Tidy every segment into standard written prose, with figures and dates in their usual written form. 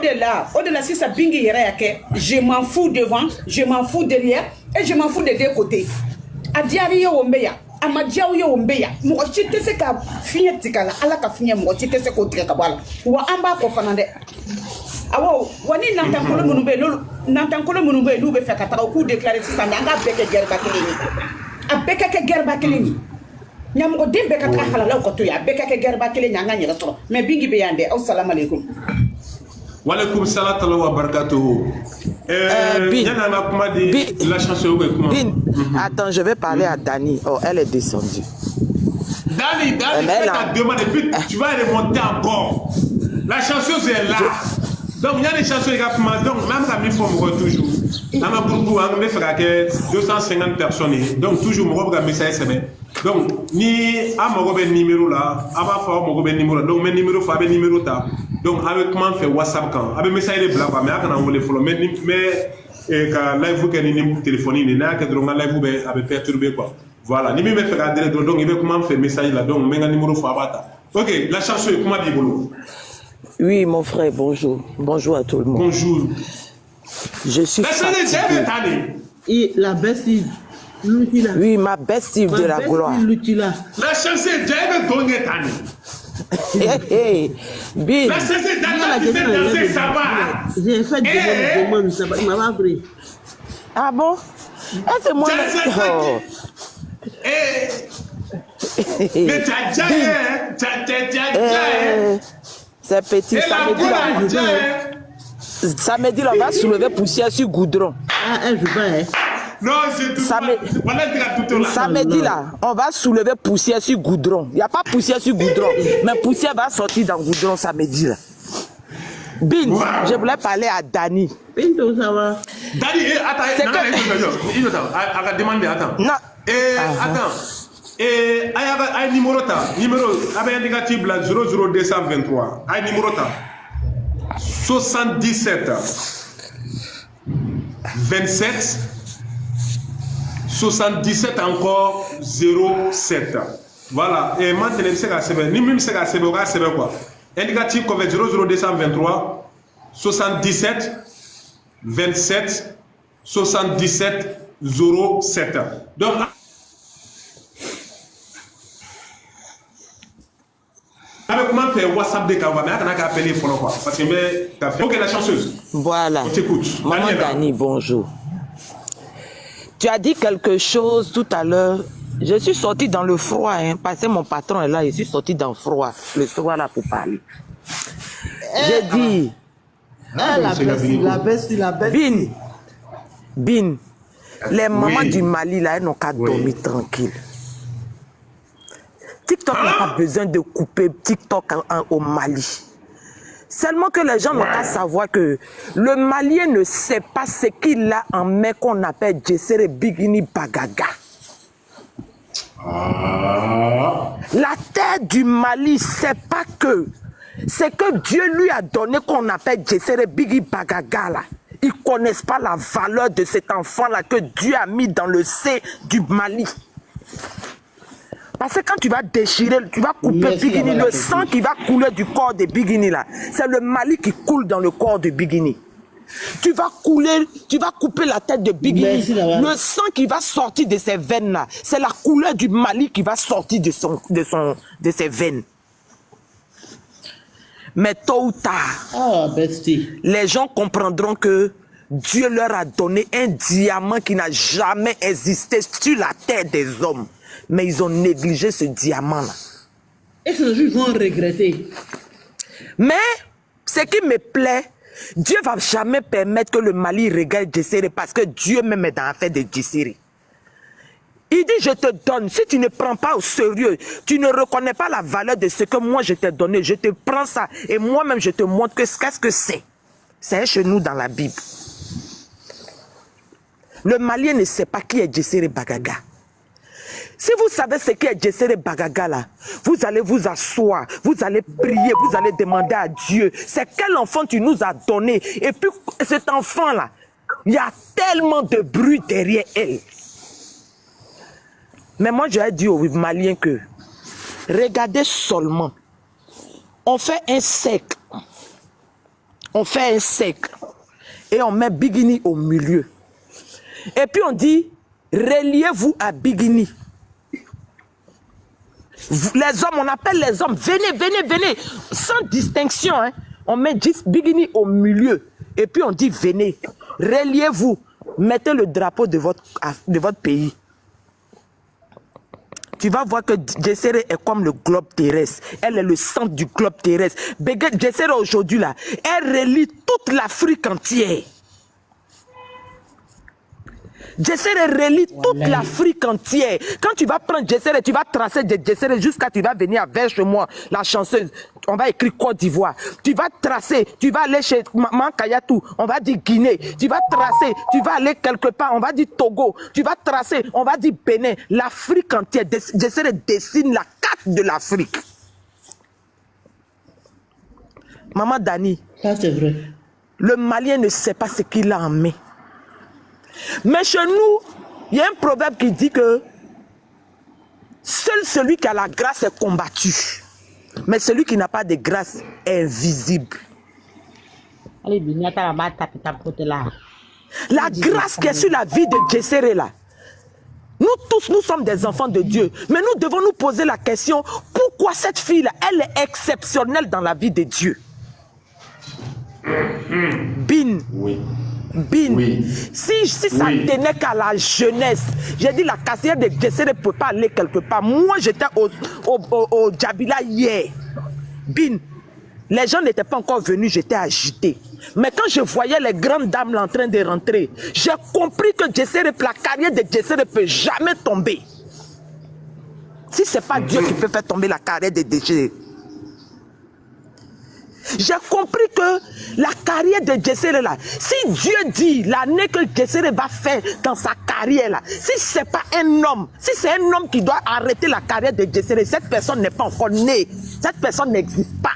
Au-delà, si ça bingi yéré, je m'en fous devant, je m'en fous derrière, et je m'en fous des deux côtés. Adiari yo ombeya, amadiao yo ombeya, mo chite se ka finya tikala, ala ka finya mo chite se ko tika kabala. Wa amba ko fanande. Awo, wani nantankolo munube lube fe kataka ku déclarer ça nga beke gerba keleni. A beke ke gerba keleni. Nyamgo dembe ka halala ko to ya beke ke gerba keleni nga nyira to. Mais bingi be yande. Assalamu alaikum. Wa alaikum salam wa barakatuh. La chanson Attends, je vais parler à Dani. Oh, elle est descendue. Dani, fais ta demande et puis tu vas remonter encore. La chanceuse est là. Donc, il y a des chansons également. Donc, même quand il faut me toujours. On a beaucoup, on a fait 250 personnes. Donc, toujours, on va message SMS. Donc, ni à mon numéro là, à ma fois, mon numéro. Donc, mes numéros, faut numéro ta. Donc, avec moi, on fait WhatsApp quand. Avec message de blague, mais quand on veut les follow. Mais, quand live vous qu'un numéro téléphonique, il y a que dans live vous avez perturbé quoi. Voilà. Ni même fait garder donc, il veut comment faire message là. Donc, mes numéro faut avoir. Ok, la chanson est comment dire boulot. Oui, mon frère, bonjour. Bonjour à tout le monde. Bonjour. Je suis fatigué. Et la bestie, Lutila. Oui, ma bestie de la gloire. Lutila. La chanson est déjà donnée, Tani. Bin. La chanson est danser, ça va. J'ai fait des demandes, ça va. Il m'a pas pris. Ah bon? Ah, c'est moi. Mais t'as c'est petit, samedi là, on va soulever poussière sur goudron. Ah, elle joue pas, hein? Non, c'est tout. Samedi là, on va soulever poussière sur goudron. Il n'y a pas poussière sur goudron, mais poussière va sortir dans goudron samedi là. Bin, wow. Je voulais parler à Dani. Binto, ça va? Dani, attends, demande, attends. Non. Attends. Ay numéro avec indicatif 00223. Ay numéro 77 27 77 encore 07. Voilà. Et maintenant, c'est quoi? Indicatif comme 00223 77 27 77 07. Donc, avec comment faire WhatsApp de Kawa, mais on a qu'à appeler pour quoi? Parce que tu as fait. Ok, la chanceuse. Voilà. On t'écoute. Maman Dani, bonjour. Tu as dit quelque chose tout à l'heure. Je suis sorti dans le froid, hein, parce que mon patron est là. Je suis sorti dans le froid là pour parler. J'ai dit. La bestie. Bin. Les mamans du Mali, là, elles n'ont qu'à dormir tranquille. TikTok n'a pas besoin de couper TikTok au Mali. Seulement que les gens n'ont qu'à savoir que le Malien ne sait pas ce qu'il a en main qu'on appelle Djessere Bigini Bagaga. La terre du Mali, c'est pas que. C'est que Dieu lui a donné qu'on appelle Djessere Bigini Bagaga là. Ils ne connaissent pas la valeur de cet enfant-là que Dieu a mis dans le sein du Mali. Parce que quand tu vas déchirer, tu vas couper Bigini, le sang qui va couler du corps de Bigini là, c'est le Mali qui coule dans le corps de Bigini. Tu vas couper la tête de Bigini, le sang qui va sortir de ses veines là, c'est la couleur du Mali qui va sortir de ses veines. Mais tôt ou tard, les gens comprendront que Dieu leur a donné un diamant qui n'a jamais existé sur la terre des hommes. Mais ils ont négligé ce diamant-là. Et ces gens vont regretter. Mais, ce qui me plaît, Dieu ne va jamais permettre que le Mali regarde Djessere parce que Dieu même est dans l'affaire de Djessere. Il dit, je te donne. Si tu ne prends pas au sérieux, tu ne reconnais pas la valeur de ce que moi je t'ai donné, je te prends ça et moi-même je te montre qu'est-ce que c'est. C'est chez nous dans la Bible. Le Malien ne sait pas qui est Djessere Bagaga. Si vous savez ce qu'est Djessere Bagaga là, vous allez vous asseoir, vous allez prier, vous allez demander à Dieu, c'est quel enfant tu nous as donné. Et puis cet enfant là, il y a tellement de bruit derrière elle. Mais moi j'ai dit aux Maliens que, regardez seulement, on fait un cercle On fait un cercle et on met Bigini au milieu. Et puis on dit, reliez-vous à Bigini. Les hommes, on appelle les hommes, venez, venez, venez, sans distinction. Hein. On met Bigini au milieu. Et puis on dit, venez, reliez-vous, mettez le drapeau de votre pays. Tu vas voir que Djesséré est comme le globe terrestre. Elle est le centre du globe terrestre. Djesséré aujourd'hui, là, elle relie toute l'Afrique entière. Djesséré relie toute l'Afrique entière. Quand tu vas prendre Djesséré, tu vas tracer de Djesséré jusqu'à tu vas venir vers chez moi, la chanceuse. On va écrire Côte d'Ivoire. Tu vas tracer, tu vas aller chez Maman Kayatou, on va dire Guinée. Tu vas tracer, tu vas aller quelque part, on va dire Togo. Tu vas tracer, on va dire Bénin. L'Afrique entière. Djesséré dessine la carte de l'Afrique. Maman Dani. Ça, c'est vrai. Le Malien ne sait pas ce qu'il a en main. Mais chez nous, il y a un proverbe qui dit que seul celui qui a la grâce est combattu. Mais celui qui n'a pas de grâce est invisible. La grâce qui est sur la vie de Djesséré là. Nous tous, nous sommes des enfants de Dieu. Mais nous devons nous poser la question, pourquoi cette fille-là, elle est exceptionnelle dans la vie de Dieu? Bin. Oui. Bin, oui. Si ça tenait qu'à la jeunesse, j'ai dit la caissière de Djesséré ne peut pas aller quelque part. Moi, j'étais au Djabila hier. Bin, les gens n'étaient pas encore venus, j'étais agité. Mais quand je voyais les grandes dames là en train de rentrer, j'ai compris que Djesséré, la carrière de Djesséré ne peut jamais tomber. Si ce n'est pas Dieu qui peut faire tomber la carrière de Djesséré. J'ai compris que la carrière de Djesséré là, si Dieu dit l'année que Djesséré va faire dans sa carrière là, si ce n'est pas un homme, si c'est un homme qui doit arrêter la carrière de Djesséré, cette personne n'est pas encore née, cette personne n'existe pas.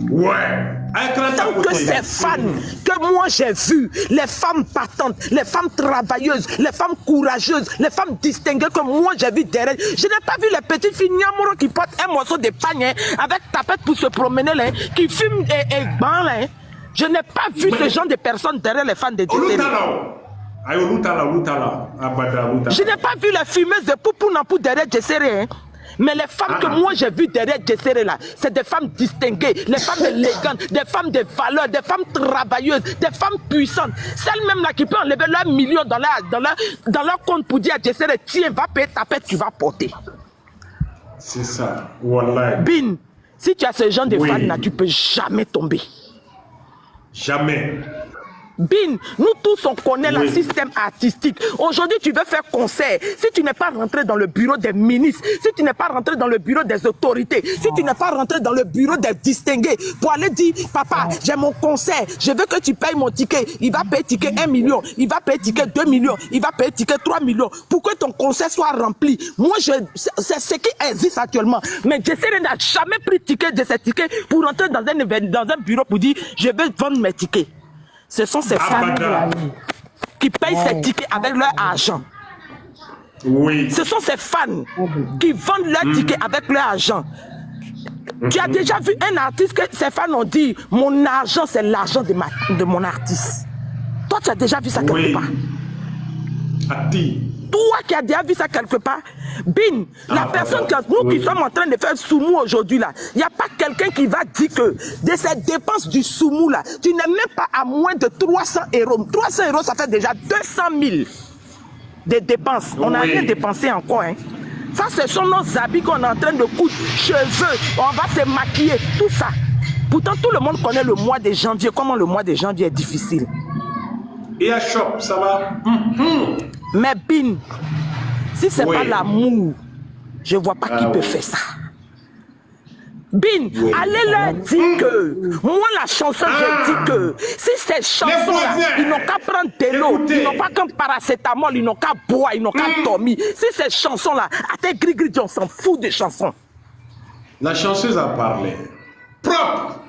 Ouais. Tant que ces femmes que moi j'ai vues, les femmes battantes, les femmes travailleuses, les femmes courageuses, les femmes distinguées que moi j'ai vues derrière, je n'ai pas vu les petites filles Niamoro qui portent un morceau de pagne hein, avec tapette pour se promener là, qui fument et ban là. Hein. Je n'ai pas vu ce genre de personnes derrière les femmes de Djesséré. Je n'ai pas vu les fumeuses de Poupou Nampou derrière Djesséré. Hein. Mais les femmes que moi j'ai vues derrière Djesséré là, c'est des femmes distinguées, les femmes élégantes, des femmes de valeur, des femmes travailleuses, des femmes puissantes. Celles-mêmes là qui peuvent enlever leurs millions dans leur compte pour dire à Djesséré, tiens, va payer ta pète, tu vas porter. C'est ça. Wallah. Bin, si tu as ce genre de femmes là, tu ne peux jamais tomber. Jamais. Bin, nous tous on connaît le système artistique. Aujourd'hui tu veux faire concert. Si tu n'es pas rentré dans le bureau des ministres, si tu n'es pas rentré dans le bureau des autorités, si tu n'es pas rentré dans le bureau des distingués pour aller dire, papa, j'ai mon concert, je veux que tu payes mon ticket. Il va payer ticket 1 million, il va payer ticket 2 millions, il va payer ticket 3 millions pour que ton concert soit rempli. Moi, c'est ce qui existe actuellement. Mais Djesséré n'a jamais pris ticket de ces tickets pour rentrer dans un bureau pour dire, je veux vendre mes tickets. Ce sont ces femmes qui payent ces tickets avec leur argent. Oui. Ce sont ces fans qui vendent leurs tickets avec leur argent. Tu as déjà vu un artiste que ces fans ont dit, mon argent c'est l'argent de mon artiste. Toi tu as déjà vu ça quelque part? Toi qui as déjà vu ça quelque part, Bin, la personne que nous qui sommes en train de faire soumou aujourd'hui là, il n'y a pas quelqu'un qui va dire que de ces dépenses du soumou là, tu n'es même pas à moins de 300 euros. 300 euros, ça fait déjà 200 000 de dépenses. On n'a rien dépensé encore. Hein. Ça, ce sont nos habits qu'on est en train de coudre, cheveux, on va se maquiller, tout ça. Pourtant, tout le monde connaît le mois de janvier, comment le mois de janvier est difficile. Et à Shop, ça va? Mais Bin, si ce n'est pas l'amour, je ne vois pas qui peut faire ça. Bin, allez leur dire que, moi la chanson, je dis que, si ces chansons-là, ils n'ont qu'à prendre de l'eau, ils n'ont pas qu'un paracétamol, ils n'ont qu'à boire, ils n'ont qu'à dormir. Si ces chansons-là, à tes gris-gris, on s'en fout des chansons. La chanteuse a parlé. Propre.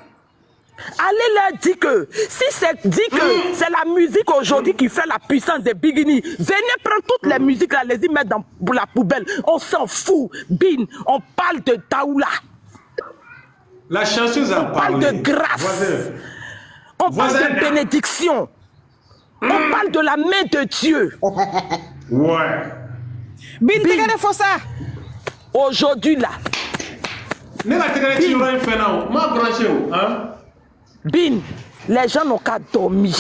Allez leur dire que, si c'est dit que c'est la musique aujourd'hui qui fait la puissance des Bigini, venez prendre toutes les musiques là, les y mettre dans la poubelle. On s'en fout. Bin, on parle de Daoula. La chanteuse a parlé. On parle de grâce. On parle de bénédiction. On parle de la main de Dieu. Ouais. Aujourd'hui là. Bin, les gens n'ont qu'à dormir.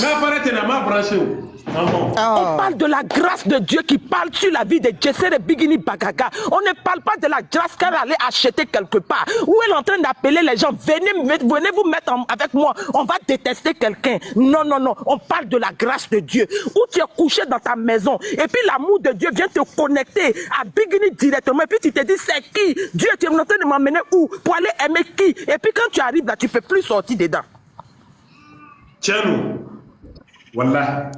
On parle de la grâce de Dieu qui parle sur la vie de Jessere Bigini Bagaga. On ne parle pas de la grâce qu'elle allait acheter quelque part. Où elle est en train d'appeler les gens, venez vous mettre avec moi, on va détester quelqu'un. Non, non, non, on parle de la grâce de Dieu. Où tu es couché dans ta maison et puis l'amour de Dieu vient te connecter à Bigini directement. Et puis tu te dis, c'est qui? Dieu, tu es en train de m'emmener où? Pour aller aimer qui? Et puis quand tu arrives là, tu ne peux plus sortir dedans. Tiens-nous. Voilà.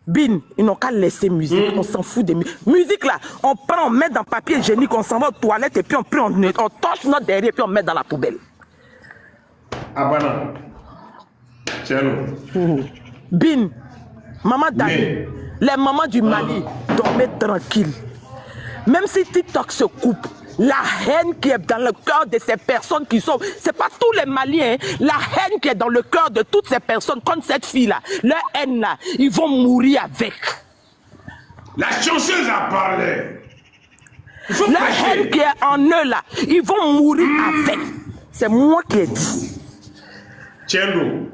Bin, ils n'ont qu'à laisser musique, on s'en fout des musiques. Musique là, on prend, on met dans papier hygiénique, on s'en va aux toilettes et puis on torche notre derrière et puis on met dans la poubelle. Ah bah non. Tiens-nous. Bin, maman Dani, les mamans du Mali, dormez tranquille. Même si TikTok se coupe, la haine qui est dans le cœur de ces personnes qui sont... C'est pas tous les Maliens, hein, la haine qui est dans le cœur de toutes ces personnes, comme cette fille-là, leur haine là, ils vont mourir avec. La chanceuse a parlé. La haine qui est en eux là, ils vont mourir avec. C'est moi qui ai dit. Tiens-nous.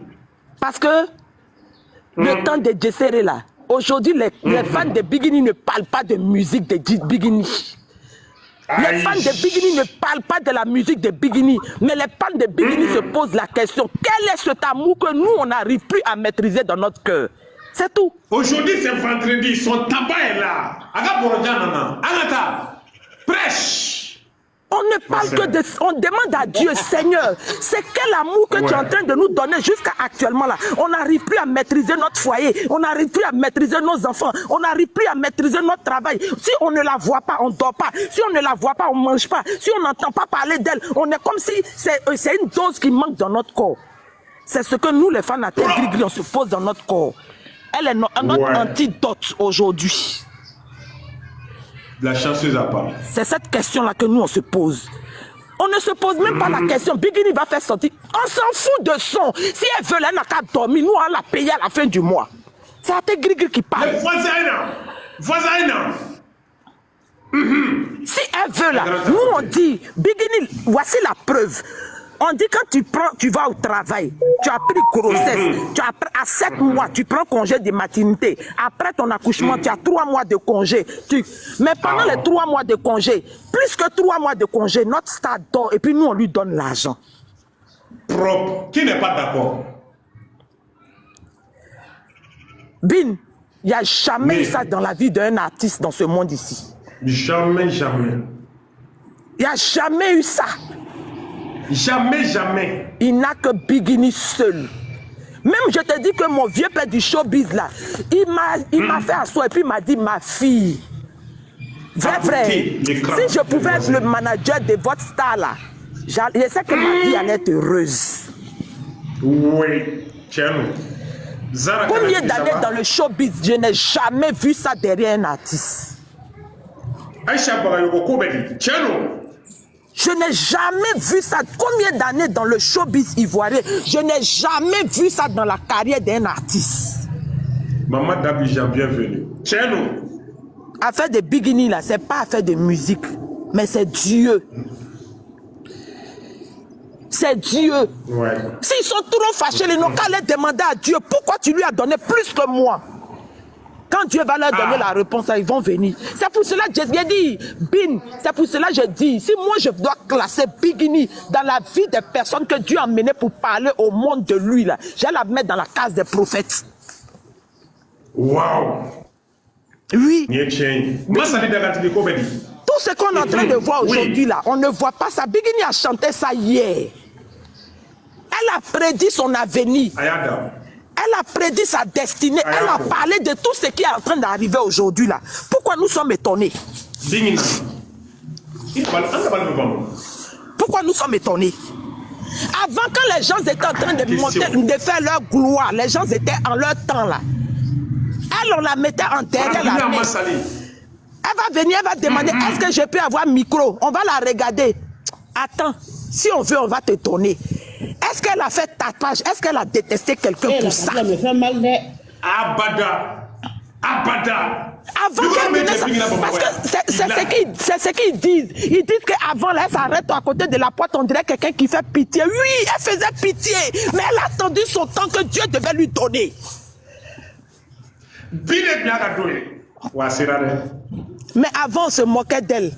Parce que le temps de Jessere là, aujourd'hui les fans de Bigini ne parlent pas de musique de Bigini. Les fans de Bigini ne parlent pas de la musique de Bigini, mais les fans de Bigini se posent la question, quel est cet amour que nous, on n'arrive plus à maîtriser dans notre cœur? C'est tout. Aujourd'hui, c'est vendredi, son tabac est là. Prêche. On ne parle que de... On demande à Dieu, Seigneur, c'est quel amour que tu es en train de nous donner jusqu'à actuellement là. On n'arrive plus à maîtriser notre foyer, on n'arrive plus à maîtriser nos enfants, on n'arrive plus à maîtriser notre travail. Si on ne la voit pas, on ne dort pas. Si on ne la voit pas, on ne mange pas. Si on n'entend pas parler d'elle, on est comme si c'est une dose qui manque dans notre corps. C'est ce que nous, les fans à tête gris, on se pose dans notre corps. Elle est notre antidote aujourd'hui. La chanceuse à part. C'est cette question-là que nous, on se pose. On ne se pose même pas la question. Bigini va faire sortir. On s'en fout de son. Si elle veut, elle n'a qu'à dormir. Nous, on l'a payé à la fin du mois. C'est à tes gris qui parle. Si elle veut, là, nous, on dit, Bigini, voici la preuve. On dit quand tu vas au travail, tu as pris grossesse, à 7 mois, tu prends congé de maternité. Après ton accouchement, tu as 3 mois de congé. Mais pendant les 3 mois de congé, plus que 3 mois de congé, notre star dort et puis nous, on lui donne l'argent. Propre. Qui n'est pas d'accord? Bin, il n'y a jamais eu ça dans la vie d'un artiste dans ce monde ici. Jamais, jamais. Il n'y a jamais eu ça. Jamais, jamais. Il n'a que Bigini seul. Même je te dis que mon vieux père du showbiz là, il m'a fait asseoir et puis il m'a dit, ma fille, vrai frère, si je pouvais être le manager de votre star là, je sais que ma vie allait être heureuse. Oui, tiens. Combien d'années dans le showbiz, je n'ai jamais vu ça derrière un artiste. Aïcha Bagayoko, tiens. Je n'ai jamais vu ça. Combien d'années dans le showbiz ivoirien? Je n'ai jamais vu ça dans la carrière d'un artiste. Maman Dabija, bienvenue. Tiens-nous. Affaire de Bigini, là, c'est pas affaire de musique, mais c'est Dieu. C'est Dieu. Ouais. S'ils sont trop fâchés, ils n'ont qu'à les demander à Dieu pourquoi tu lui as donné plus que moi. Quand Dieu va leur donner la réponse, ils vont venir. C'est pour cela que j'ai dit, Bin, c'est pour cela que j'ai dit, si moi je dois classer Bigini dans la vie des personnes que Dieu a menées pour parler au monde de lui, là, je vais la mettre dans la case des prophètes. Waouh! Oui. Tout ce qu'on est en train de voir aujourd'hui, là, on ne voit pas ça. Bigini a chanté ça hier. Elle a prédit son avenir. Ayada. Elle a prédit sa destinée. Elle a parlé de tout ce qui est en train d'arriver aujourd'hui là. Pourquoi nous sommes étonnés? Pourquoi nous sommes étonnés? Avant, quand les gens étaient en train de monter, de faire leur gloire, les gens étaient en leur temps là. Elle, on la mettait en derrière la main. Elle va venir, elle va demander, est-ce que je peux avoir un micro? On va la regarder. Attends, si on veut, on va te donner. Est-ce qu'elle a fait tatouage? Est-ce qu'elle a détesté quelqu'un pour ça? Ça me fait mal. Abada. Avant qu'elle vienne, parce que c'est ce qu'ils disent. Ils disent qu'avant, là, elle s'arrête à côté de la porte, on dirait quelqu'un qui fait pitié. Oui, elle faisait pitié, mais elle a attendu son temps que Dieu devait lui donner. Mais avant, on se moquait d'elle.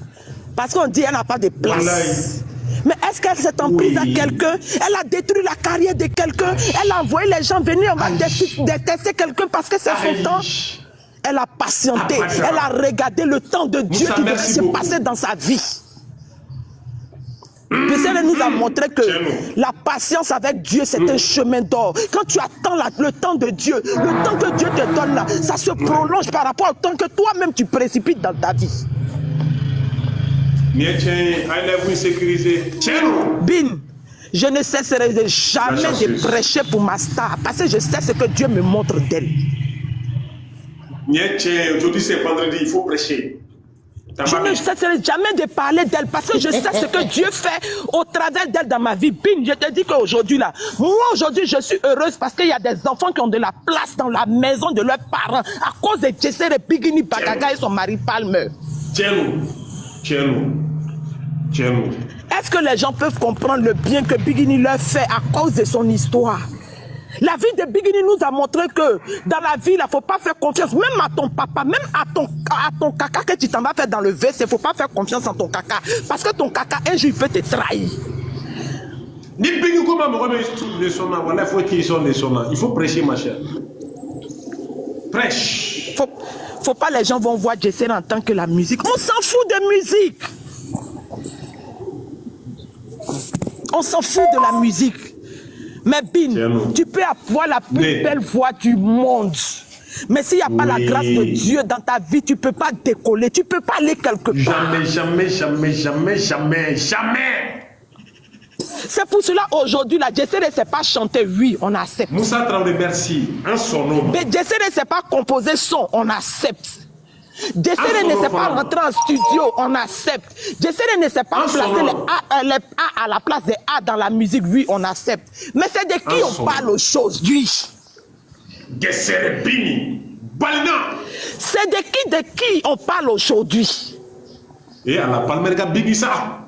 Parce qu'on dit qu'elle n'a pas de place. Mais est-ce qu'elle s'est emprise à quelqu'un? Elle a détruit la carrière de quelqu'un. Elle a envoyé les gens venir, on va détester quelqu'un parce que c'est son temps. Elle a patienté. Elle a regardé le temps de Dieu qui devait se passer dans sa vie. Jésus nous a montré que la patience avec Dieu, c'est un chemin d'or. Quand tu attends le temps de Dieu, le temps que Dieu te donne là, ça se prolonge par rapport au temps que toi-même tu précipites dans ta vie. Bin, je ne cesserai jamais de prêcher pour ma star parce que je sais ce que Dieu me montre d'elle. Aujourd'hui c'est vendredi, il faut prêcher. Je ne cesserai jamais de parler d'elle parce que je sais ce que Dieu fait au travers d'elle dans ma vie. Bin, je te dis qu'aujourd'hui là, moi aujourd'hui je suis heureuse parce qu'il y a des enfants qui ont de la place dans la maison de leurs parents à cause de Jessere Bigini Bagaga et son mari Palmer. Est-ce que les gens peuvent comprendre le bien que Bigini leur fait à cause de son histoire? La vie de Bigini nous a montré que dans la vie, il ne faut pas faire confiance, même à ton papa, même à ton caca que tu t'en vas faire dans le WC, il ne faut pas faire confiance en ton caca. Parce que ton caca, un jour, il peut te trahir. Il faut prêcher, ma chère. Prêche. Faut pas les gens vont voir Jessere en tant que la musique. On s'en fout de musique. On s'en fout de la musique. Mais Bin, tu peux avoir la plus belle voix du monde. Mais s'il n'y a pas la grâce de Dieu dans ta vie, tu ne peux pas décoller. Tu ne peux pas aller quelque part. Jamais. C'est pour cela aujourd'hui, la Jessere ne sait pas chanter, oui, on accepte. Moussa Traoré, merci. Un son nom. Mais Jessere ne sait pas composer son, on accepte. Jessere ne sait pas rentrer en studio, on accepte. Jessere ne sait pas placer les A à la place des A dans la musique, oui, on accepte. Mais c'est de qui on parle aujourd'hui? Jessere Bini, Balina. C'est de qui on parle aujourd'hui? Et à la Palmerga Bigissa.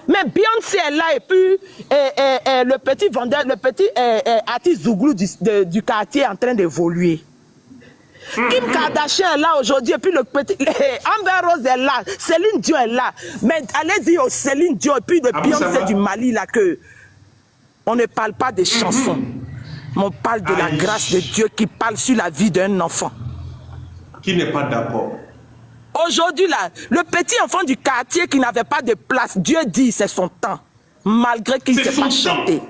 Mais Beyoncé est là et puis le petit vendeur, le petit artiste Zouglou du quartier est en train d'évoluer. Kim Kardashian est là aujourd'hui et puis le petit Amber Rose est là, Céline Dion est là. Mais allez dire au Céline Dion et puis de Beyoncé du Mali là que on ne parle pas des chansons, mais on parle de la grâce de Dieu qui parle sur la vie d'un enfant. Qui n'est pas d'accord? Aujourd'hui, là, le petit enfant du quartier qui n'avait pas de place, Dieu dit c'est son temps, malgré qu'il ne sait pas chanter.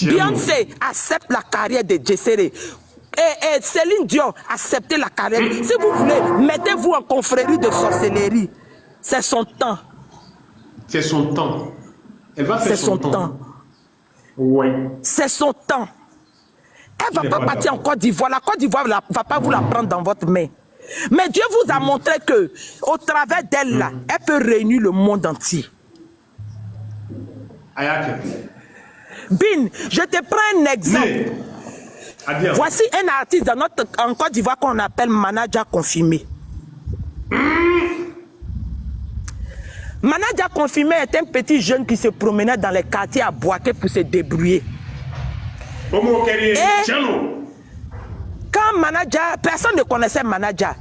Beyoncé accepte la carrière de Jessere. Et Céline Dion accepte la carrière. Si vous voulez, mettez-vous en confrérie de sorcellerie. C'est son temps. C'est son temps. Elle va faire son temps. Oui. C'est son temps. Elle ne va pas partir en Côte d'Ivoire. La Côte d'Ivoire ne va pas vous la prendre dans votre main. Mais Dieu vous a montré que, au travers d'elle, là, elle peut réunir le monde entier. Bin, je te prends un exemple. Voici un artiste en Côte d'Ivoire qu'on appelle Manager Confirmé. Manager Confirmé est un petit jeune qui se promenait dans les quartiers à Boaké pour se débrouiller. Quand Manager, personne ne connaissait Manager.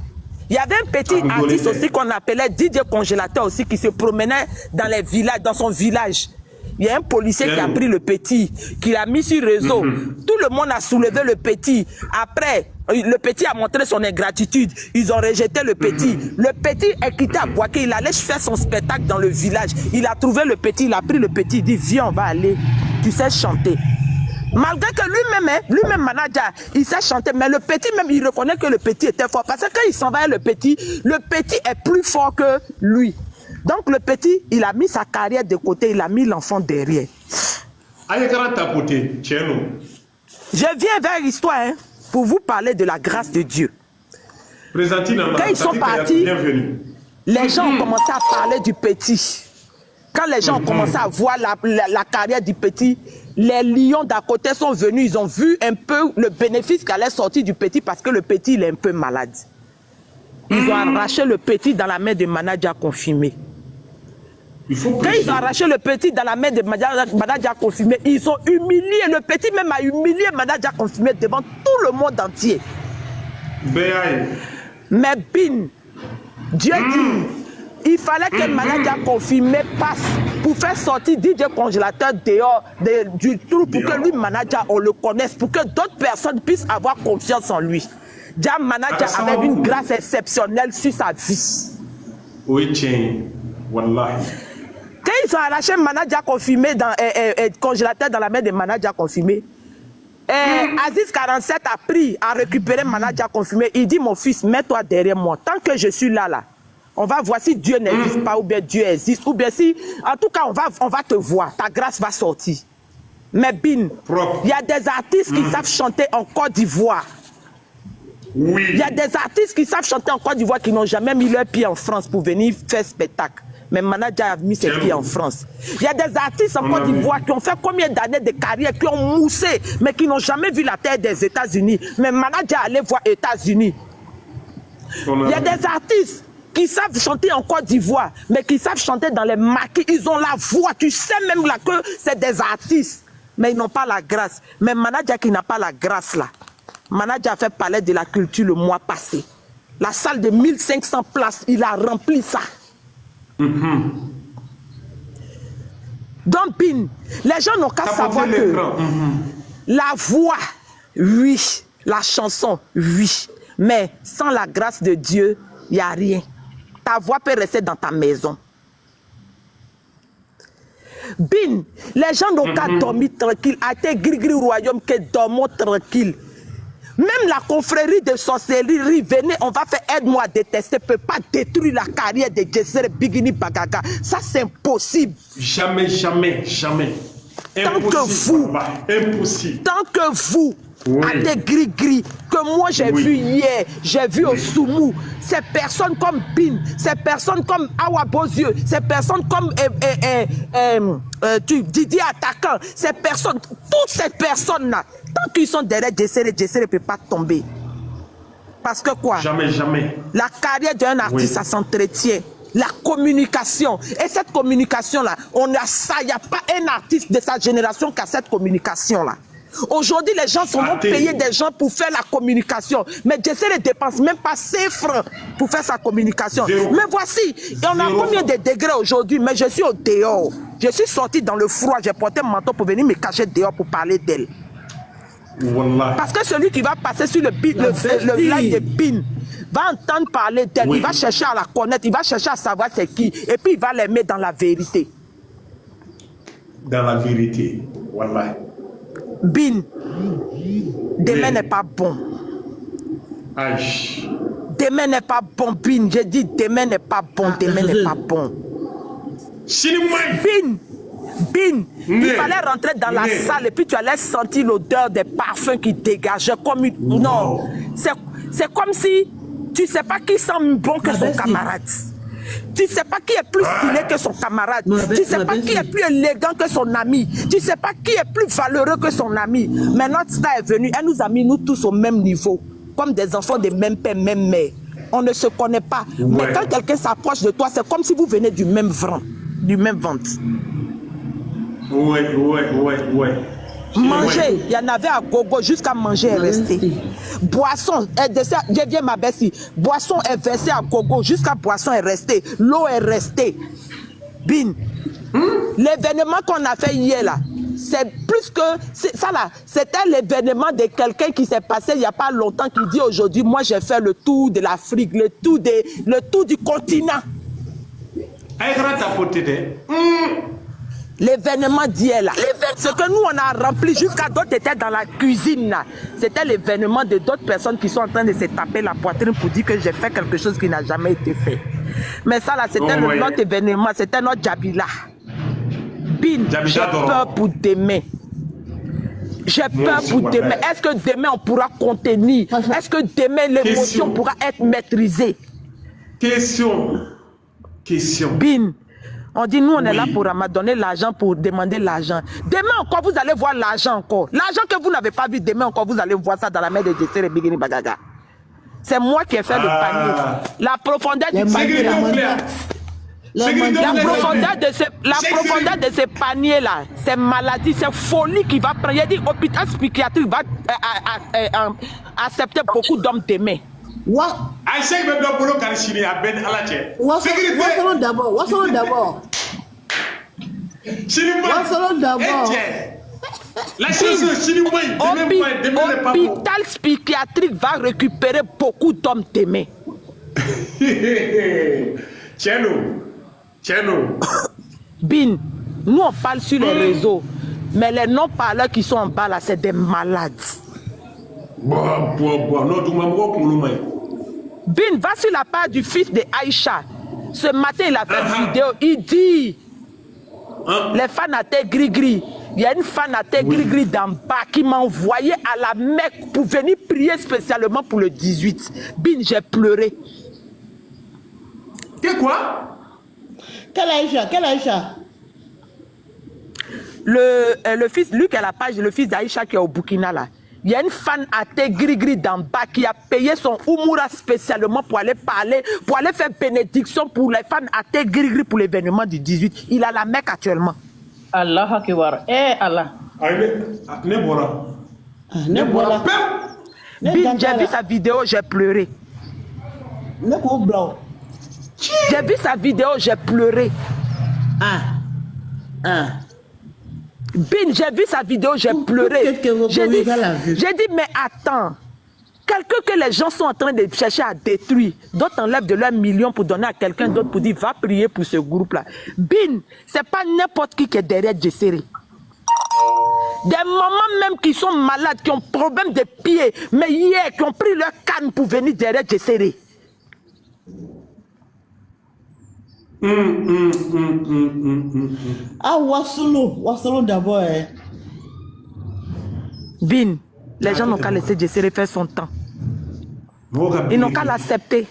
Il y avait un petit artiste aussi qu'on appelait DJ Congélateur aussi qui se promenait dans les villages, dans son village. Il y a un policier qui a pris le petit, qui l'a mis sur réseau. Tout le monde a soulevé le petit. Après, le petit a montré son ingratitude. Ils ont rejeté le petit. Le petit est quitté à Boaké. Il allait faire son spectacle dans le village. Il a trouvé le petit, il a pris le petit. Il dit, viens, on va aller. Tu sais chanter. Malgré que lui-même Manager, il sait chanter, mais le petit même, il reconnaît que le petit était fort. Parce que quand il s'en va le petit est plus fort que lui. Donc le petit, il a mis sa carrière de côté, il a mis l'enfant derrière. Je viens vers l'histoire pour vous parler de la grâce de Dieu. Quand ils sont partis, les gens ont commencé à parler du petit. Quand les gens ont commencé à voir la carrière du petit, les lions d'à côté sont venus, ils ont vu un peu le bénéfice qu'allait sortir du petit parce que le petit, il est un peu malade. Ils ont arraché le petit dans la main de manager confirmé. Quand ils ont arraché le petit dans la main de manager confirmé, ils ont humilié, le petit même a humilié manager confirmé devant tout le monde entier. Mais bin, Dieu dit, il fallait que manager confirmé passe pour faire sortir DJ Congélateur dehors du trou pour que lui, manager, on le connaisse, pour que d'autres personnes puissent avoir confiance en lui. Déjà, manager avait une grâce exceptionnelle sur sa vie. Oui, tiens, wallah. Quand ils ont arraché manager confirmé dans congélateur dans la main des managers confirmés, Aziz 47 a pris à récupérer manager confirmé. Il dit, mon fils, mets-toi derrière moi. Tant que je suis là, on va voir si Dieu n'existe pas ou bien Dieu existe. Ou bien si, en tout cas, on va te voir. Ta grâce va sortir. Mais bin, il y a des artistes qui savent chanter en Côte d'Ivoire. Oui. Il y a des artistes qui savent chanter en Côte d'Ivoire qui n'ont jamais mis leur pied en France pour venir faire spectacle. Mais manager a mis ses pieds en France. Il y a des artistes en Côte d'Ivoire qui ont fait combien d'années de carrière, qui ont moussé, mais qui n'ont jamais vu la terre des États-Unis. Mais manager allait voir États-Unis. Il y a des artistes qui savent chanter en Côte d'Ivoire, mais qui savent chanter dans les maquis. Ils ont la voix. Tu sais même là que c'est des artistes, mais ils n'ont pas la grâce. Mais manager qui n'a pas la grâce là. Manager a fait palais de la culture le mois passé. La salle de 1500 places, il a rempli ça. Donc, bin, les gens n'ont qu'à savoir que la voix, oui, la chanson, oui, mais sans la grâce de Dieu, il n'y a rien. Ta voix peut rester dans ta maison. Bin, les gens n'ont qu'à dormir tranquille. A été gris-gris royaume que dormons tranquille. Même la confrérie de sorcellerie, venez, on va faire aide-moi à détester, ne peut pas détruire la carrière de Djessere Bigini Bagaga. Ça, c'est impossible. Jamais, jamais, jamais. Tant que vous, impossible. Tant que vous, à des gris-gris, que moi j'ai vu hier, j'ai vu au Soumou, ces personnes comme Bin, ces personnes comme Awa Bozieux, ces personnes comme Didier Attaquant, ces personnes, toutes ces personnes-là, tant qu'ils sont derrière Djessere, Djessere ne peut pas tomber. Parce que quoi? Jamais, jamais. La carrière d'un artiste, ça s'entretient. La communication. Et cette communication-là, il n'y a pas un artiste de sa génération qui a cette communication-là. Aujourd'hui, les gens sont payés des gens pour faire la communication. Mais Djessere ne dépense même pas 5 francs pour faire sa communication. Mais voici, on a combien de degrés aujourd'hui? Mais je suis au dehors. Je suis sorti dans le froid. J'ai porté mon manteau pour venir me cacher dehors pour parler d'elle. Wallah. Parce que celui qui va passer sur le live de Bin va entendre parler d'elle. Il va chercher à la connaître. Il va chercher à savoir c'est qui. Et puis il va l'aimer dans la vérité. Dans la vérité. Wallah. Bin, demain n'est pas bon. Aïe. Demain n'est pas bon, Bin. J'ai dit demain n'est pas bon, demain n'est pas bon. Bin, il fallait rentrer dans la salle et puis tu allais sentir l'odeur des parfums qui dégageaient comme une... Non, c'est comme si tu ne sais pas qui sent bon que son camarade. Tu ne sais pas qui est plus stylé que son camarade. Tu ne sais pas qui est plus élégant que son ami. Tu ne sais pas qui est plus valeureux que son ami. Mais notre star est venue. Elle nous a mis nous tous au même niveau. Comme des enfants de même père, même mère. On ne se connaît pas. Mais quand quelqu'un s'approche de toi, c'est comme si vous venez du même ventre. Du même ventre. Ouais. Manger, il y en avait à gogo jusqu'à manger et rester. Boisson, je viens ma bessie. Boisson est versée à gogo jusqu'à boisson est restée. L'eau est restée. Bin. L'événement qu'on a fait hier là, c'est plus que ça là. C'était l'événement de quelqu'un qui s'est passé il n'y a pas longtemps qui dit aujourd'hui, moi j'ai fait le tour de l'Afrique, le tour du continent. L'événement d'hier là, ce que nous on a rempli jusqu'à d'autres étaient dans la cuisine là. C'était l'événement de d'autres personnes qui sont en train de se taper la poitrine pour dire que j'ai fait quelque chose qui n'a jamais été fait. Mais ça là, c'était notre événement, c'était notre Djabila. Bin, j'ai peur pour demain. J'ai peur pour demain. Est-ce que demain on pourra contenir? Est-ce que demain l'émotion pourra être maîtrisée? Question. Bin. On dit, nous, on est là pour donner l'argent, pour demander l'argent. Demain encore, vous allez voir l'argent encore. L'argent que vous n'avez pas vu, demain encore, vous allez voir ça dans la main de Djessere et Bigini Bagaga. C'est moi qui ai fait le panier. La profondeur du panier. La profondeur de ce panier-là, c'est maladie, c'est folie qui va prendre. Il y a dit, l'hôpital psychiatrique va accepter beaucoup d'hommes demain. L'hôpital psychiatrique va récupérer beaucoup d'hommes demain. Bin, nous on parle sur les réseaux, mais les non-parleurs qui sont en bas là, c'est des malades. Bin, va sur la page du fils de Aïcha. Ce matin, il a fait une vidéo, il dit les fans à tête gris-gris. Il y a une fan à tête gris-gris d'en bas qui m'a envoyé à la Mecque pour venir prier spécialement pour le 18. Bin, j'ai pleuré. C'est quoi? Quelle Aïcha? Quelle Aïcha? Le fils, lui qui a la page, le fils d'Aïcha qui est au Burkina là. Il y a une fan à tête gris-gris d'en bas qui a payé son Oumoura spécialement pour aller parler, pour aller faire bénédiction pour les fans à tête gris-gris pour l'événement du 18. Il a la Mecque actuellement. Allah Akbar. Eh Allah. Bin, j'ai vu sa vidéo, j'ai pleuré. J'ai vu sa vidéo, j'ai pleuré. Bin, j'ai vu sa vidéo, j'ai pleuré. J'ai dit, mais attends. Quelqu'un que les gens sont en train de chercher à détruire, d'autres enlèvent de leurs millions pour donner à quelqu'un d'autre pour dire va prier pour ce groupe-là. Bin, c'est pas n'importe qui est derrière Djessere. Des mamans même qui sont malades, qui ont problème de pieds, mais hier, qui ont pris leur canne pour venir derrière Djessere. Wassolo d'abord. Bin, les gens n'ont qu'à laisser Djessere faire son temps. Ils n'ont qu'à l'accepter.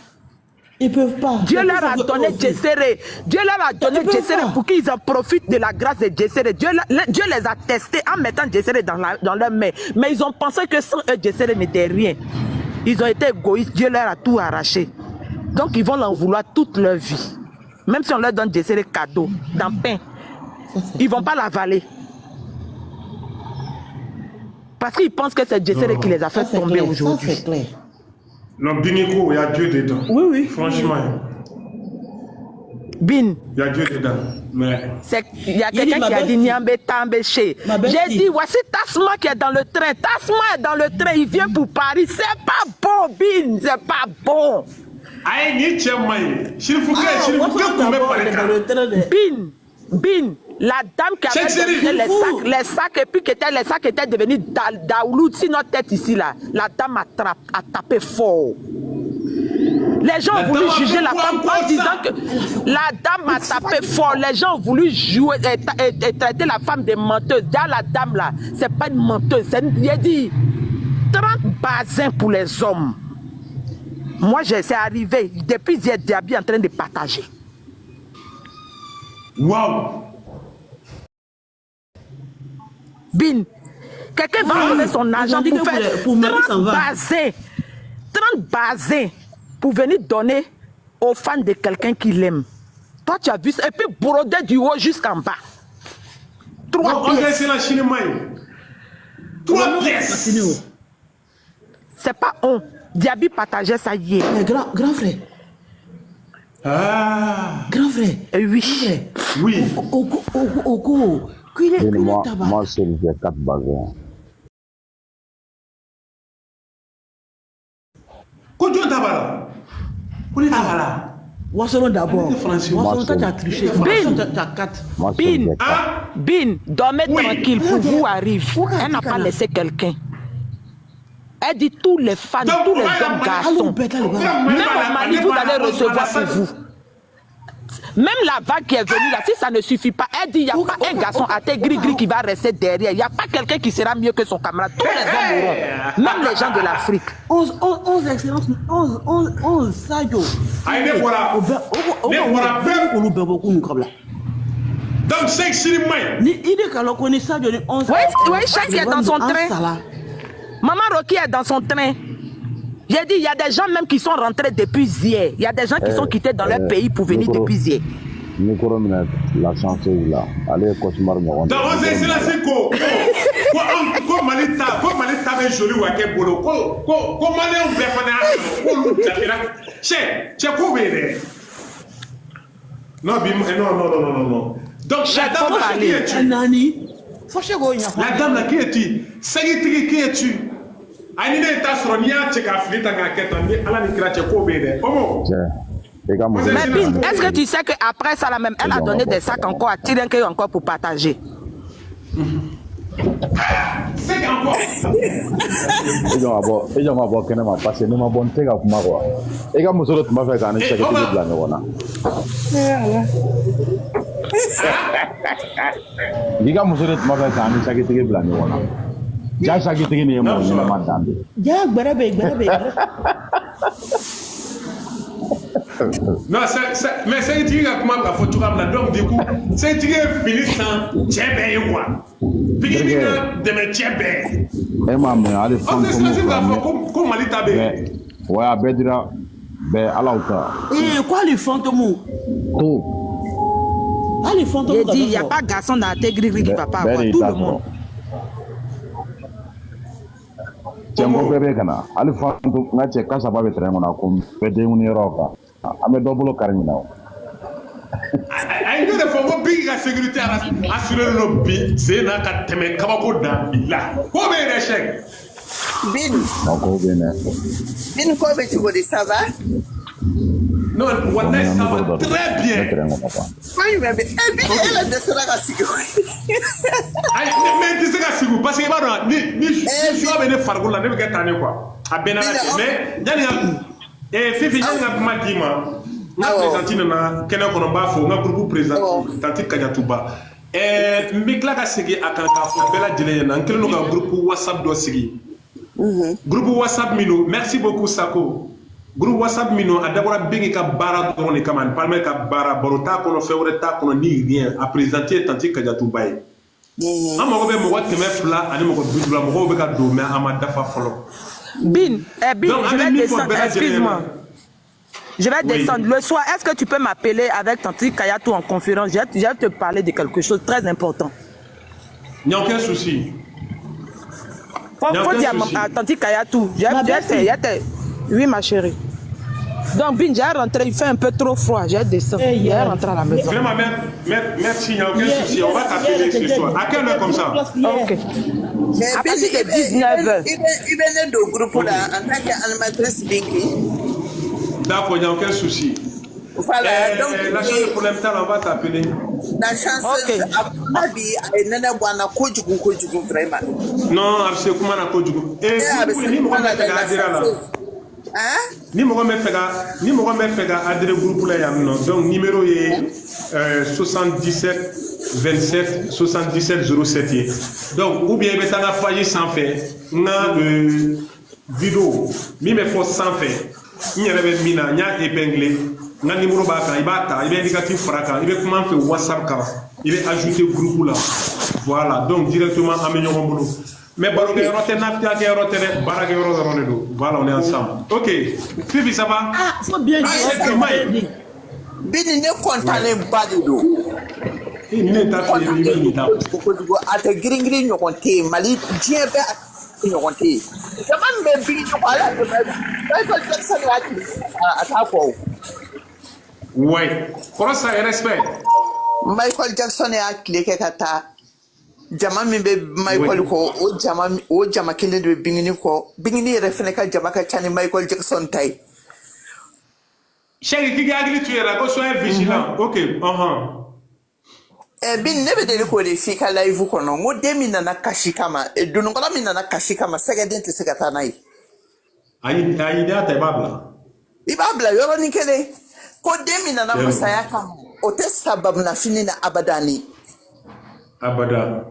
Ils peuvent pas. Dieu leur a donné Djessere. Dieu leur a donné Djessere pour qu'ils en profitent de la grâce de Djessere. Dieu les a testés en mettant Djessere dans leurs mains. Mais ils ont pensé que sans eux, Djessere n'était rien. Ils ont été égoïstes. Dieu leur a tout arraché. Donc ils vont l'en vouloir toute leur vie. Même si on leur donne Djessere cadeau, dans pain, ils ne vont pas l'avaler. Parce qu'ils pensent que c'est Djessere qui les a fait tomber aujourd'hui. C'est clair. Non, Binico, il y a Dieu dedans. Oui. Franchement. Bin. Il y a Dieu dedans. Mais. Il y a quelqu'un qui a dit Niambe Tambe Che. J'ai dit, voici Tasma qui est dans le train. Tasma est dans le train, il vient pour Paris. C'est pas bon, Bin, c'est pas bon. Bin, la dame qui avait donné les sacs et puis les sacs étaient devenus daoulou sur notre tête ici là. La dame a tapé fort. Les gens ont voulu juger la femme en disant que la dame a tapé fort. Les gens ont voulu jouer et traiter la femme de menteuse. Déjà la dame là, c'est pas une menteuse. Il a dit 30 basins pour les hommes. Moi, c'est arrivé. Depuis hier, Diaby en train de partager. Waouh! Bin, quelqu'un va donner son argent pour faire 30 basins pour venir donner aux fans de quelqu'un qui l'aime. Toi, tu as vu ça. Et puis broder du haut jusqu'en bas. 3 pièces. 3 pièces. C'est pas on. Diaby partageait ça hier. Mais grand frère. Grand frère. Oui. Oui. Moi, c'est les 4 bazins. Wassolo d'abord. Wassolo, toi, tu as triché. Bin. Tu as 4. Bin, dormez tranquille. Pour vous arrive. Elle n'a pas laissé quelqu'un. Elle dit tous les fans, tous les hommes garçons. Même au Mali, vous allez recevoir pour vous. Même la vague qui est venue là, si ça ne suffit pas, elle dit il n'y a pas un garçon à tête gris-gris qui va rester derrière. Il n'y a pas quelqu'un qui sera mieux que son camarade. Tous les hommes mourront. Même les gens de l'Afrique. 11 excellences, 11 sages. Donc, c'est Siri May. Ni idée qu'elle connaît ça de 11 Oui, Cheikh est dans son train. Maman Rocky est dans son train. J'ai dit, il y a des gens même qui sont rentrés depuis hier. Il y a des gens qui sont quittés dans leur pays pour venir depuis hier. Micro minute, la chanceuse là. Allez, cauchemar me Donc, on sait là, c'est quoi? Quoi Malita est joli ou à quel boulot? Quoi Malita on fait c'est quoi bébé? Non, non. Donc, la dame là, qui es-tu? La dame là, qui es-tu? Qui es-tu? Anine ta sronia cheka flita nga ketandi ala ni kira cheko bede. Comment? Mais Bin, est-ce que tu sais qu'après ça, la même, elle a donné des sacs encore à Tirenke encore pour partager? C'est encore. Et j'en vais voir qu'elle m'a passé, ne m'a bonne tête à Kumaro. Et quand vous autres m'avez gagné, c'est que tu es blanc. Et quand vous autres m'avez gagné, c'est que tu es blanc. J'ai chaque été né, moi, je m'en attendais. Non, mais c'est qui a comment la photo là donc du coup, c'est qui est Philippe Tchébé quoi. Philippe de me Tchébé. Eh maman, allez on se choisit la photo comme Malita B. Ouais, Bedra, Alauta. Et quoi les fantômes? Tout. Ah les fantômes. J'ai dit, il n'y a pas garçon dans la tête gris qui va pas avoir tout le monde. Tiempo bébé kana ali fantu ngache kasa babe tremo na ko bede uni roka ame double karina ay de fo bi ga sécurité assurer le bi c'est na ka teme kabako da illa ko be re chek Bin ko bene Bin ko be tu bodi ça va? Non, wallahi ça va très bien. Oui, mais elle a de cela à Sigo. Mais tu sais qu'à Sigo, parce que je suis venu faire la ne pas tane quoi. A Benala, mais et Fifi n'a pas dit ma. Na présenté na kena kono ba fo na groupe président tanti Kadiatuba. Mikla ka sigi akanta fo bela dile na nkelo no groupe WhatsApp do sigi. Groupe WhatsApp mino, merci beaucoup Sako. Groupe WhatsApp mino a d'abord bengi ka bara don ni kaman parmi ka bara borota kono feureta kono ni rien a présenter tanti Kadiatuba. Amoko be mo wateme fla ani mo ko bidula mo be ka do me amada fa folo. Bin, je vais descendre, excuse-moi. Je vais descendre. Le soir, est-ce que tu peux m'appeler avec Tanti Kayatou en conférence? Je vais te parler de quelque chose de très important. Il n'y a aucun souci. Faut dire à Tanti Kayatou. Oui, ma chérie. Donc, Bin, j'ai rentré, il fait un peu trop froid. J'ai descendu. J'ai rentré à la maison. Vraiment, merci, il n'y a aucun souci. On va t'appeler ce soir. À quelle heure comme ça? Ok. À partir de 19h. Il venait du groupe là en tant qu'animatrice Binky. D'accord, il n'y a aucun souci. Voilà, donc la chance pour l'instant, on va t'appeler. La chance, Abi, elle n'a pas de kojugu vraiment. Non, absolument comment on a kojugu. Et ni moi me fait adhérer là. Hein? Ni moi me fait adhérer au groupe là non. Donc numéro est 77 27 77 07. Donc ou bien il va t'en page sans fait. Na vidéo. Mi me faut sans fait. Il y avait mina, il y a épinglé. N'a numéro baka, il va indicatif fraka, il va comment faire WhatsApp ka, il va ajouter groupe là. Voilà, donc directement améliorons boulot. Mais voilà, on est ensemble. Ok, Fifi, ça va? Ah, faut bien dire. Bini ne kontane badido. Il n'est pas fait ni là. Ate gringri nyokonte mali diebe nyokonte. Jaman be bini wala be Michael Jackson atako. Ouais, comment ça respect? Michael Jackson a cliqué kata. Jama min be Michael ko o jama kele de bingini ko bingini refene ka jama ka chani Michael Jackson tai. Chérie, qui garde tu es là, sois vigilant. OK, Bin ne be de ko de fika live ko no mo de min na kashi kama dunu ko min na kashi kama segedin te segata nai. Ayi da ta babla. Ibabla yoro ni kele ko de min na musaya kama o te sabab na fini na abadani. Abada.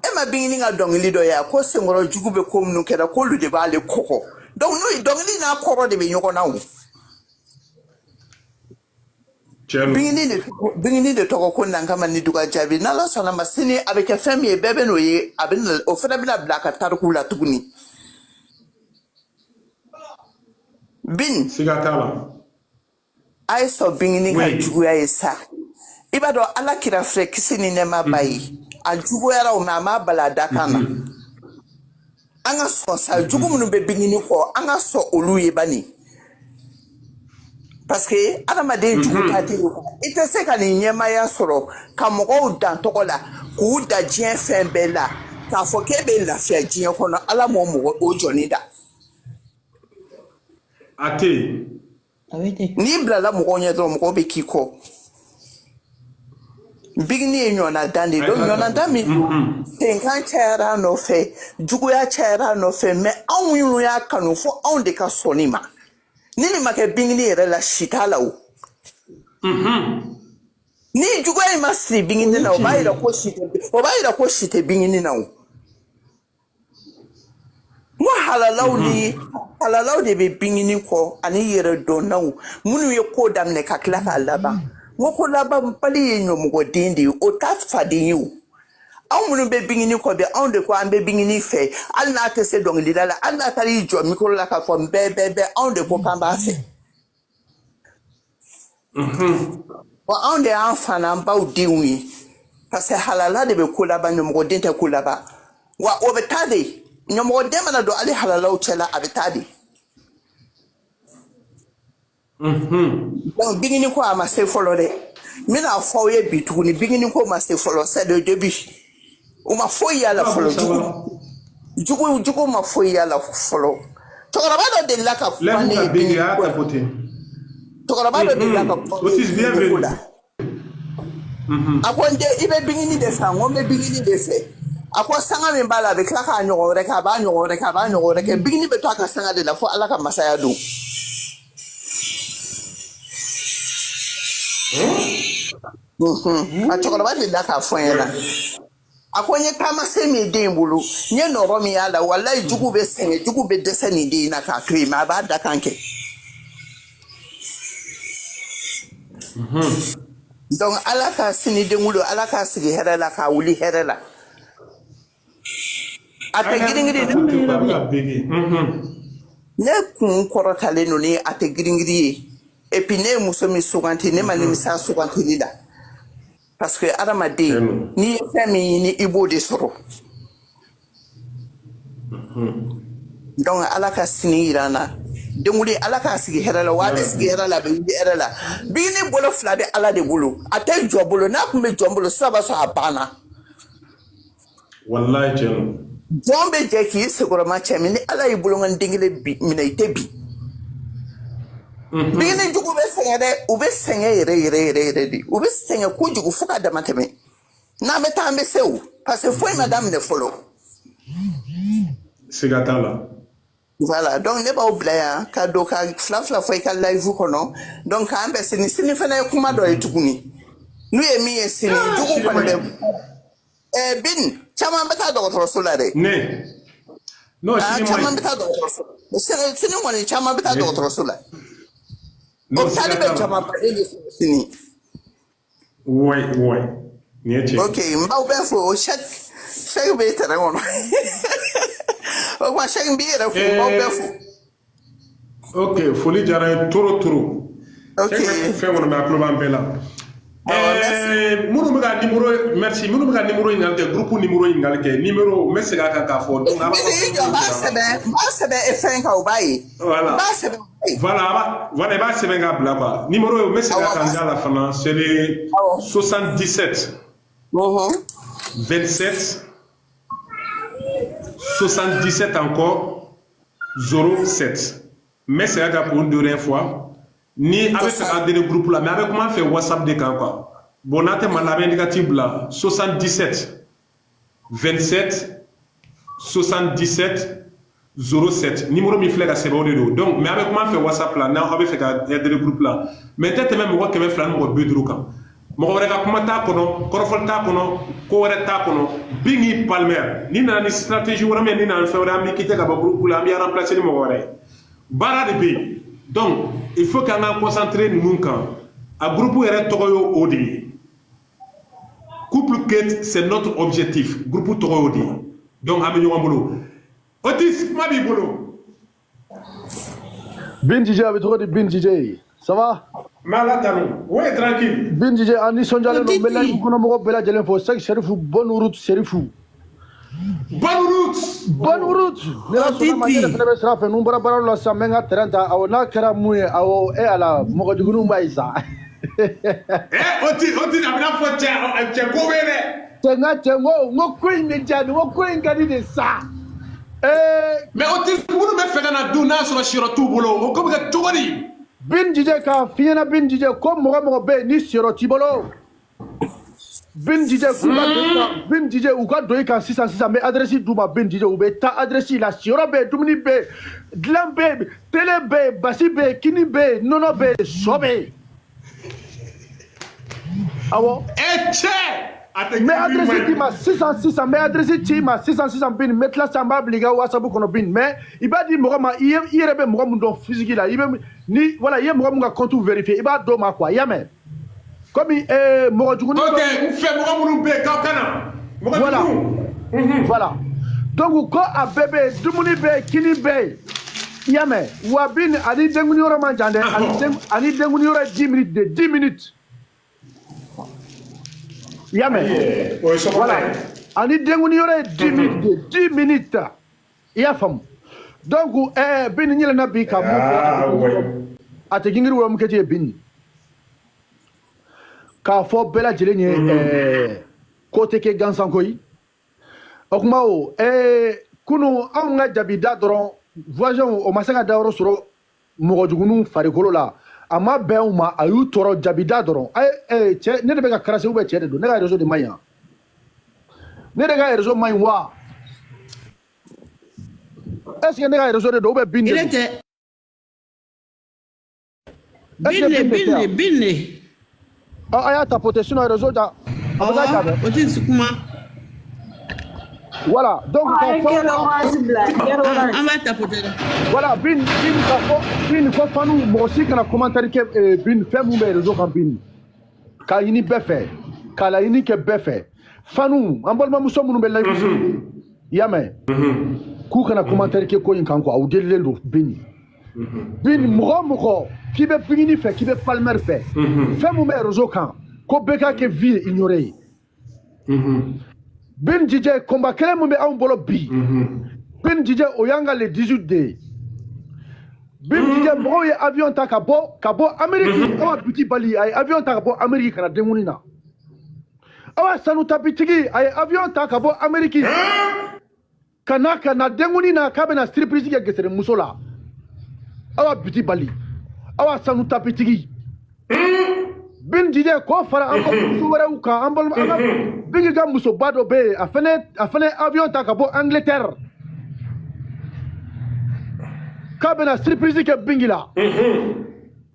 Ema bingini nga dongili do ya ko sengoro jugube ko mnu keda ko lu de bale koko. Donc no dongili na koro de be nyoko na wu. Bingini de toko ko nangama ni duga jabi nala sona masini avec a femme et bébé noye abin o fera bila blaka tarku la tuguni bin sigatala ay so bingini ka juguya esa ibado ala kira fre kisini ne mabayi a juguya ra o mama balada kana anga so sa jugu munu be bingini ko anga so oluye bani parce que adamaden jugu tati ite se ka ni nyema ya soro ka mogo dan tokola ku da jien fen bela ka fo ke be la fia jien kono ala mo mo o joni da ate ni bla la mo onye do mo be kiko bigni nyona dandi do nyona dami tenkan chera no fe jugu ya chera no fe me anwu ya kanu fo on de ka sonima nini make bingini yɛrɛ la sita la o ni juguya in ma siri bingini na o b'a yira ko si tɛ bingini na o n ko halalaw de bɛ bingini kɔ ani yɛrɛ dɔnnaw minnu ye ko daminɛ ka tila k'a laban n ko ko laban bali ye ɲɔmɔgɔden de ye o t'a faden ye o anw minnu bɛ bingini kɔ bi anw de ko an bɛ bingini fɛ hali n'a tɛ se dɔnkilida la hali n'a taara i jɔ mikoro la k'a fɔ n bɛɛ anw de ko k'an b'a fɛ wa anw de y'an fa n'an baw denw ye parce que halala de bɛ ko laban ɲɔmɔgɔden tɛ ko laban wa o bɛ taa de ɲɔmɔgɔden mana don hali halalaw cɛla a bɛ taa de donc bingini ko a ma se fɔlɔ dɛ n bɛna fɔ aw ye bi tuguni bingini ko ma se fɔlɔ c'est le début o ma foyi yala fɔlɔ jugu ma foyi yala fɔlɔ cɛkɔrɔba dɔ delila ka kuma ne ye bingini cɛkɔrɔba dɔ delila ka kuma ne ye bingini ko la a ko n den i bɛ bingini de fɛ n ko n bɛ bingini de fɛ a ko sanga min b'a la a bɛ tila k'a ɲɔgɔn wɛrɛ kɛ a b'a ɲɔgɔn wɛrɛ kɛ a b'a ɲɔgɔn wɛrɛ kɛ bingini bɛ to a ka sanga de la fo ala ka masaya don a cɛkɔrɔba delila k'a fɔ n ɲɛna a ko n ye taamasen min den bolo n ye nɔrɔ min y'a la walayi jugu bɛ sɛgɛn jugu bɛ dɛsɛ nin den in na k'a to yen mais a b'a da kan kɛ donc ala ka sini den wolo ala k'a sigi hɛrɛ la k'a wuli hɛrɛ la a tɛ giringiri ne kun kɔrɔtalen don ni a tɛ giringiri ye et puis ne ye muso min suganti ne ma nimisa sugantili la parce que adamaden n'i ye fɛn min ɲini i b'o de sɔrɔ donc ala ka sini yira n na denwuli ala k'a sigi hɛrɛ la wa a bɛ sigi hɛrɛ la a bɛ wuli hɛrɛ la bingini bolo fila bɛ ala de bolo a tɛ jɔ bolo n'a tun bɛ jɔn bolo sisan b'a sɔrɔ a banna wallahi tiɲɛ jɔn bɛ jɛ k'i sigiyɔrɔma cɛ min ni ala y'i bolo ŋani den kelen minɛ i tɛ bi bingini jugu bɛ sɛgɛn dɛ u bɛ sɛgɛn yɛrɛ de u bɛ sɛgɛn kojugu fo ka dama tɛmɛ n'an bɛ taa an bɛ se o parce que foyi ma daminɛ fɔlɔ siga t'a la voilà donc ne b'aw bila yan ka don ka fila fɔ i ka live kɔnɔ donc k'an bɛ sini fana ye kuma dɔ ye tuguni n'u ye min ye sini jugu kɔni bɛ bin caman bɛ taa dɔgɔtɔrɔso la dɛ non caman bɛ taa dɔgɔtɔrɔso la sini kɔni caman bɛ taa dɔgɔtɔrɔso la hôpital bɛ caman ba de sini oui nin ye tiɲɛ ok n b'aw bɛɛ fo chèque bɛ terrain kɔnɔ o kuma chèque b'i yɛrɛ fo n b'aw bɛɛ fo ok foli diyara n ye trop ok fɛn kɔni bɛ a tulo b'an bɛɛ la minnu bɛ ka numéro merci minnu bɛ ka numéro ɲininkali kɛ groupe numéro ɲininkali kɛ numéro n bɛ segin a kan k'a fɔ donc n b'a sɛbɛn fɛn kan o b'a ye voilà voilà i b'a sɛbɛn k'a bila quoi numéro n bɛ segin a kan diya la fana c'est le 77 27 77 encore 07 n bɛ segin a kan pour une deuxième fois ni a bɛ fɛ ka adhérer groupe la mais a bɛ kuma fɛ WhatsApp de kan quoi bon n'a tɛ ma la a bɛ indicatif bila 77 27 77 07 numéro min filɛ ka sɛbɛn o de don donc mais a bɛ kuma fɛ WhatsApp la n'aw bɛ fɛ ka adhérer groupe la mais n tɛ tɛmɛ mɔgɔ 200 ni mɔgɔ 50 kan mɔgɔ wɛrɛ ka kuma t'a kɔnɔ kɔrɔfɔli t'a kɔnɔ ko wɛrɛ t'a kɔnɔ Bingi Palmer ni nana ni stratégie wɛrɛ min ni nana fɛn wɛrɛ an bɛ quitter ka bɔ groupe la an bɛ remplacer ni mɔgɔ wɛrɛ ye baara de bɛ yen donc il faut qu'an k'an concentrer ninnu kan A groupe yɛrɛ tɔgɔ ye o de ye. Couple quête, c'est notre objectif. Groupe tɔgɔ ye o de ye. Donc an bɛ ɲɔgɔn bolo. Otis, kuma b'i bolo. Bin DJ a bɛ tɔgɔ di Bin DJ. Ça va? Mala Tanu. Oui, tranquille. Bin DJ a nisɔndiyalen don. N bɛ layidu kɔnɔmɔgɔw bɛɛ lajɛlen fo. Sek Serifu, bonne route Serifu. Bonne route. Bonne route. Ne la sɔnna ma, n yɛrɛ fana bɛ sira fɛ. N bɔra baaraw la sisan, n bɛ n ka terrain ta. Awɔ, n'a kɛra mun ye, awɔ, ala, mɔgɔ juguninw b'a ye sa. Otis, a bɛna fɔ cɛ ko bɛ dɛ. Cɛ n ka cɛ n ko ko in bɛ diya, n ko ko in ka di de sa. Mais Otis, minnu bɛ fɛ ka na dun n'a sɔrɔ siyɔrɔ t'u bolo, o ko bɛ kɛ cogo di? Bin DJ k'a f'i ɲɛna Bin DJ ko mɔgɔ bɛ yen ni siyɔrɔ t'i bolo. Bin DJ Bin DJ u ka don i kan sisan n bɛ adresse d'u ma Bin DJ u bɛ taa adresse la siyɔrɔ bɛ yen dumuni bɛ yen dilan bɛ yen tele bɛ yen basi bɛ yen kini bɛ yen nɔnɔ bɛ yen sɔ bɛ yen. Awɔ. Cɛ. N bɛ adresse d'i ma sisan n bɛ adresse ci i ma sisan Bin n bɛ tila sisan n b'a bila i ka WhatsApp kɔnɔ Bin mais i b'a di mɔgɔ ma i yɛrɛ bɛ mɔgɔ min dɔn physique la i bɛ ni voilà i ye mɔgɔ min ka compte vérifier i b'a d'o ma quoi i y'a mɛn. Comme mɔgɔ jugunin. Ok, n fɛ mɔgɔ minnu bɛ yen k'aw ka na. Voilà. Donc ko a bɛɛ bɛ yen dumuni bɛ yen kini bɛ yen i y'a mɛn wa Bin ani denkuni yɔrɔ man jan dɛ ani denkuni yɔrɔ ye 10 minutes de 10 minutes. I y'a mɛn. Voilà. Ani denkuni yɔrɔ ye 10 minutes de 10 minutes i y'a faamu. Donc Bin n yɛlɛnna bi ka mun fɔ a tɛ gingiri wɛrɛ mun kɛ ten ye Bin. K'a fɔ bɛɛ lajɛlen ye ko tɛ kɛ gansan ko ye o kuma o kunun anw ka jabida dɔrɔn voisin o ma se ka dayɔrɔ sɔrɔ mɔgɔ juguninw farikolo la a ma bɛn u ma a y'u tɔɔrɔ jabida dɔrɔn cɛ ne de bɛ ka karase ou bien cɛ de don ne ka réseau de man ɲi wa ne de ka réseau man ɲi wa est-ce que ne ka réseau de don ou bien Bin de don Bin a y'a tapoter sinon réseau da a bɛ taa ja Otis kuma. Voilà donc An b'a tapoter. Voilà Bin ko fanu mɔgɔ si kana commentaire kɛ Bin fɛn mun bɛ réseau kan Bin k'a ɲini bɛɛ fɛ k'a laɲini kɛ bɛɛ fɛ fanu an balimamuso minnu bɛ live i y'a mɛn k'u kana commentaire kɛ ko in kan quoi u delilen don Bin mɔgɔ k'i bɛ Bingini fɛ k'i bɛ Palmer fɛ fɛn mun bɛ réseau kan ko bɛɛ ka kɛ vie ignoré ye Bin DJ combat kelen mun bɛ anw bolo bi Bin DJ o y'an ka le 18 de ye Bin DJ mɔgɔw ye avion ta ka bɔ Amérique aw biti bali a ye avion ta ka bɔ Amérique kana denkuni na aw sanu tapitigi a ye avion ta ka bɔ Amérique ka na denkuni na k'a bɛna surprise kɛ gesere muso la aw biti bali aw sanu tapitigi Bin DJ ko fara an ka muso wɛrɛw kan an ka Bin ka musoba dɔ bɛ yen a fɛnɛ avion ta ka bɔ Angleterre k'a bɛna surprise kɛ Bin la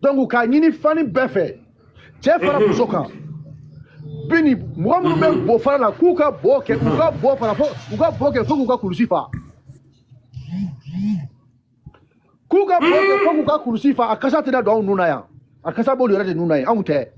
donc k'a ɲini fani bɛɛ fɛ cɛ fara muso kan Bin mɔgɔ minnu bɛ bo fara la k'u ka bo kɛ fo k'u ka kulusi fa k'u ka bo kɛ fo k'u ka kulusi fa a kasa tɛna don anw nun na yan a kasa b'olu yɛrɛ de nun na yan anw tɛ